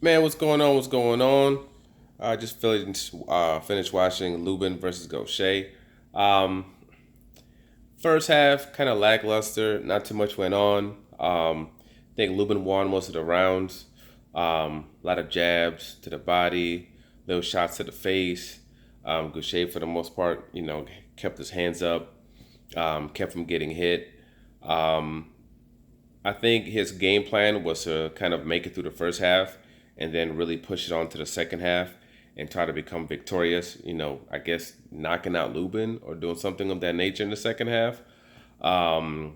Man, what's going on? What's going on? I just finished watching Lubin versus Gausha. Um, First half kind of lackluster. Not too much went on. I think Lubin won most of the rounds. A lot of jabs to the body, little shots to the face. Gausha, for the most part, kept his hands up, kept from getting hit. Um, I think his game plan was to kind of make it through the first half and then really push it on to the second half and try to become victorious. I guess knocking out Lubin or doing something of that nature in the second half. Um,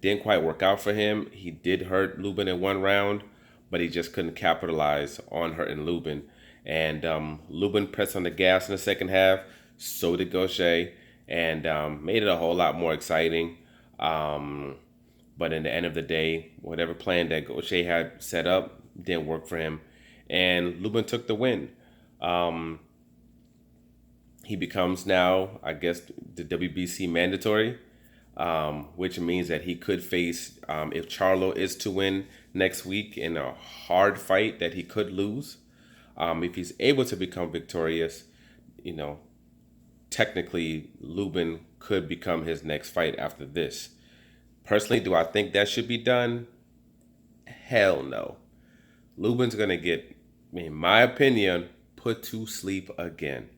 didn't quite work out for him. He did hurt Lubin in one round, but he just couldn't capitalize on hurting Lubin. And Lubin pressed on the gas in the second half. So did Gaucher, and made it a whole lot more exciting. Um, but in the end of the day, whatever plan that Gaucher had set up didn't work for him, and Lubin took the win. Um, he becomes now, I guess, the WBC mandatory, which means that he could face, if Charlo is to win next week in a hard fight that he could lose. If he's able to become victorious, you know, technically Lubin could become his next fight after this. Personally, do I think that should be done? Hell no. Lubin's gonna get, in my opinion, put to sleep again.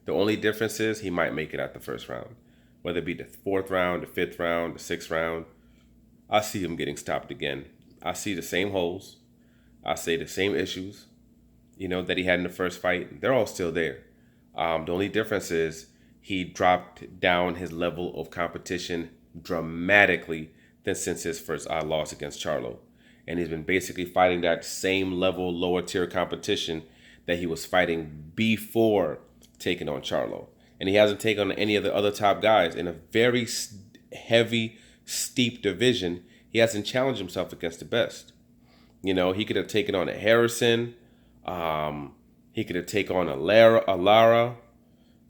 The only difference is he might make it out the first round, whether it be the fourth round, the fifth round, the sixth round. I see him getting stopped again. I see the same holes. I see the same issues, that he had in the first fight. They're all still there. The only difference is he dropped down his level of competition dramatically than since his first loss against Charlo. And he's been basically fighting that same level, lower tier competition that he was fighting before taking on Charlo. And he hasn't taken on any of the other top guys in a very heavy, steep division. He hasn't challenged himself against the best. He could have taken on a Harrison. He could have taken on a Lara.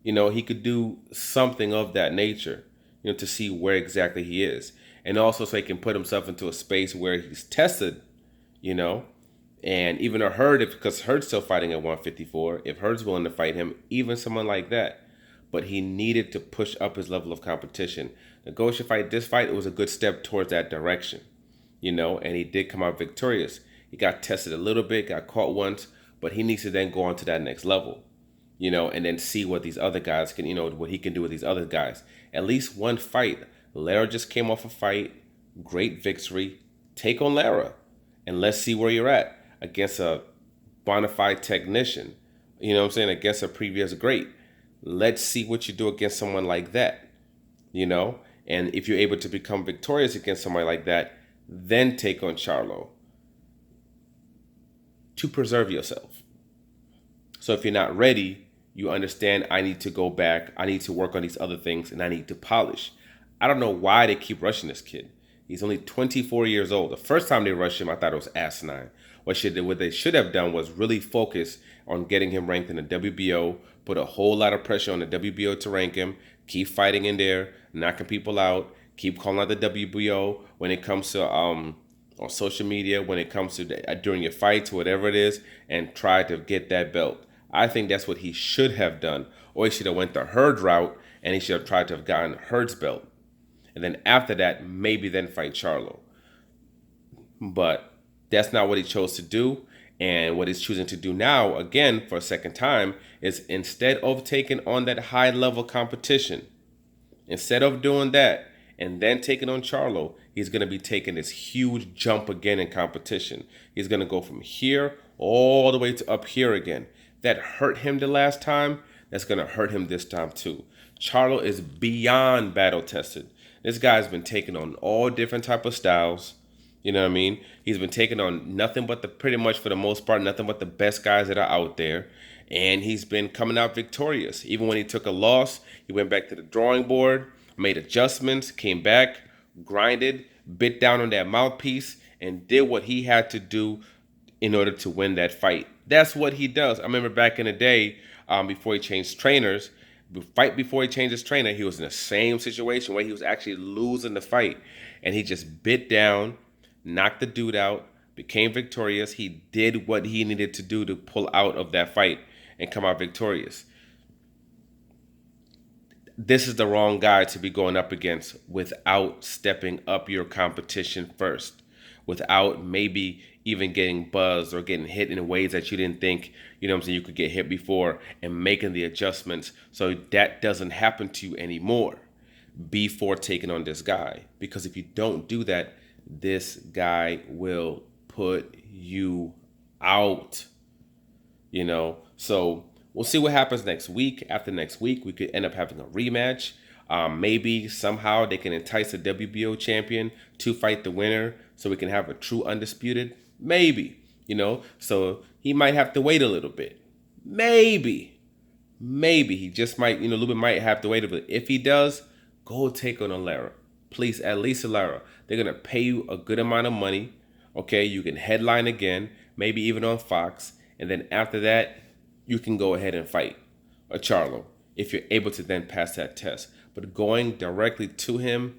He could do something of that nature, to see where exactly he is. And also so he can put himself into a space where he's tested, you know, and even a Hurd, because Hurd's still fighting at 154, if Hurd's willing to fight him, even someone like that. But he needed to push up his level of competition. The Gausha fight, this fight, it was a good step towards that direction, and he did come out victorious. He got tested a little bit, got caught once, but he needs to then go on to that next level, and then see what these other guys can, what he can do with these other guys. At least one fight. Lara just came off a fight, great victory. Take on Lara, and let's see where you're at against a bona fide technician. You know what I'm saying? Against a previous great. Let's see what you do against someone like that, And if you're able to become victorious against somebody like that, then take on Charlo to preserve yourself. So if you're not ready, you understand I need to go back, I need to work on these other things, and I need to polish. I don't know why they keep rushing this kid. He's only 24 years old. The first time they rushed him, I thought it was asinine. What they should have done was really focus on getting him ranked in the WBO, put a whole lot of pressure on the WBO to rank him, keep fighting in there, knocking people out, keep calling out the WBO when it comes to on social media, when it comes to during your fights, whatever it is, and try to get that belt. I think that's what he should have done. Or he should have went the Hurd route and he should have tried to have gotten Hurd's belt. And then after that, maybe then fight Charlo. But that's not what he chose to do. And what he's choosing to do now, again, for a second time, is instead of taking on that high level competition, instead of doing that and then taking on Charlo, he's going to be taking this huge jump again in competition. He's going to go from here all the way to up here again. That hurt him the last time, that's going to hurt him this time too. Charlo is beyond battle tested. This guy's been taking on all different type of styles. You know what I mean? He's been taking on nothing but pretty much for the most part, nothing but the best guys that are out there. And he's been coming out victorious. Even when he took a loss, he went back to the drawing board, made adjustments, came back, grinded, bit down on that mouthpiece, and did what he had to do in order to win that fight. That's what he does. I remember back in the day, before he changed trainers, before he changed his trainer, he was in the same situation where he was actually losing the fight. And he just bit down, knocked the dude out, became victorious. He did what he needed to do to pull out of that fight and come out victorious. This is the wrong guy to be going up against without stepping up your competition first, without maybe even getting buzzed or getting hit in ways that you didn't think, you could get hit before, and making the adjustments so that doesn't happen to you anymore before taking on this guy. Because if you don't do that, this guy will put you out. So we'll see what happens next week. After next week, we could end up having a rematch. Maybe somehow they can entice the WBO champion to fight the winner so we can have a true undisputed. Maybe. So he might have to wait a little bit. Maybe he just might, Lubin might have to wait a bit. If he does, go take on Lara. Please, at least Lara. They're going to pay you a good amount of money. Okay, you can headline again, maybe even on Fox. And then after that, you can go ahead and fight a Charlo if you're able to then pass that test. But going directly to him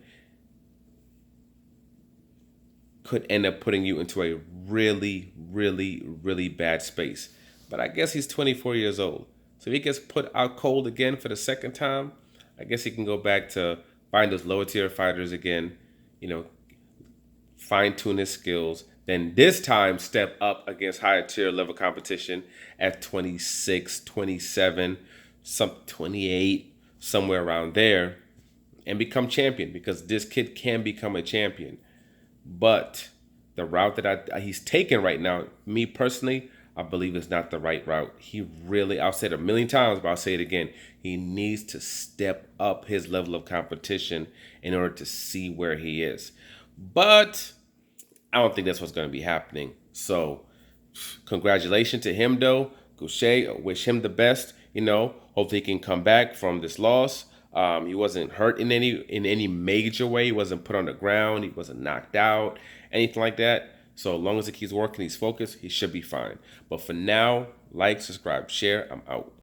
could end up putting you into a really, really, really bad space. But I guess he's 24 years old. So if he gets put out cold again for the second time, I guess he can go back to find those lower tier fighters again, fine tune his skills, then this time step up against higher tier level competition at 26, 27, 28, somewhere around there, and become champion, because this kid can become a champion. But the route that he's taking right now, me personally, I believe is not the right route. He really, I'll say it a million times, but I'll say it again. He needs to step up his level of competition in order to see where he is. But I don't think that's what's going to be happening. So congratulations to him, though. Gausha, wish him the best. Hopefully he can come back from this loss. He wasn't hurt in any major way. He wasn't put on the ground. He wasn't knocked out, anything like that. So as long as he keeps working, he's focused, he should be fine. But for now, like, subscribe, share. I'm out.